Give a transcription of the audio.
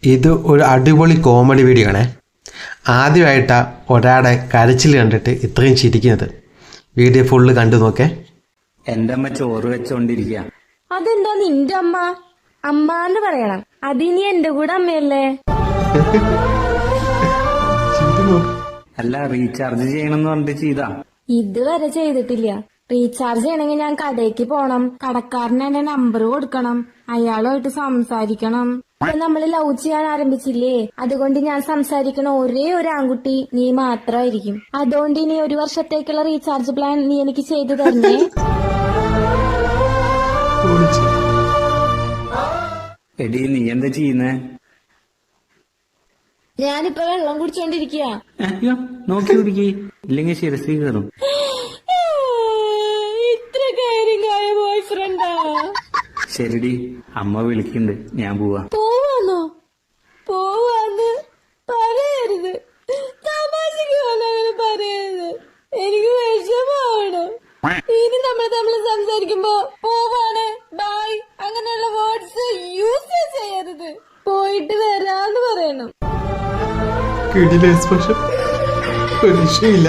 ഇത് ഒരു അടിപൊളി കോമഡി വീഡിയോ ആണേ. ആദ്യമായിട്ടാണ് ഒരാടെ കരച്ചിൽ കണ്ടിട്ട് ഇത്രയും ചിരിക്കുന്നത്. വീഡിയോ ഫുള്ള് കണ്ടു നോക്കേ. എന്റെ അമ്മ ചോറ് വെച്ചോണ്ടിരിക്കുക. അതെന്താ നിന്റെ അമ്മ? അമ്മാന്ന് പറയണം. അതിനി എന്റെ കൂടെ അമ്മയല്ലേ? അല്ല, റീചാർജ് ചെയ്യണമെന്ന് പറഞ്ഞിട്ട് ചെയ്താ? ഇതുവരെ ചെയ്തിട്ടില്ല. റീചാർജ് ചെയ്യണമെങ്കിൽ ഞാൻ കടയ്ക്ക് പോണം, കടക്കാരന് എന്റെ നമ്പർ കൊടുക്കണം, അയാളുമായിട്ട് സംസാരിക്കണം. ഇപ്പൊ നമ്മള് ലവ് ചെയ്യാൻ ആരംഭിച്ചില്ലേ, അതുകൊണ്ട് ഞാൻ സംസാരിക്കണ ഒരേ ഒരു ആൺകുട്ടി നീ മാത്രമായിരിക്കും. അതുകൊണ്ട് ഇനി 1 വർഷത്തേക്കുള്ള റീചാർജ് പ്ലാൻ നീ എനിക്ക് ചെയ്തു തരണേ. എടി, നീ എന്താ ചെയ്യുന്നേ? ഞാനിപ്പോ വെള്ളം കുടിച്ചോണ്ടിരിക്കുക. അയ്യോ, നോക്കി കുടിക്കേ, ഇല്ലെങ്കിൽ ശിരസി കയറും. ഇത്ര കാര്യമായ ബോയ് ഫ്രണ്ടാ? ശരിടി, അമ്മ വിളിക്കുന്നുണ്ട്, ഞാൻ പോവാ. പോവാന്നോ? പോവാന്ന് പറയരുത്, തമാശക്ക് പോലെ അങ്ങനെ പറയരുത്. എനിക്ക് വിഷമാവണം. ഇനി നമ്മൾ തമ്മിൽ സംസാരിക്കുമ്പോ പോവാണ്, ബൈ അങ്ങനെയുള്ള വേർഡ്സ് യൂസ് ചെയ്യരുത്. പോയിട്ട് വരാന്ന് പറയണം. കിടില എക്സ്പ്രഷൻ, ഒരു രക്ഷയില്ല.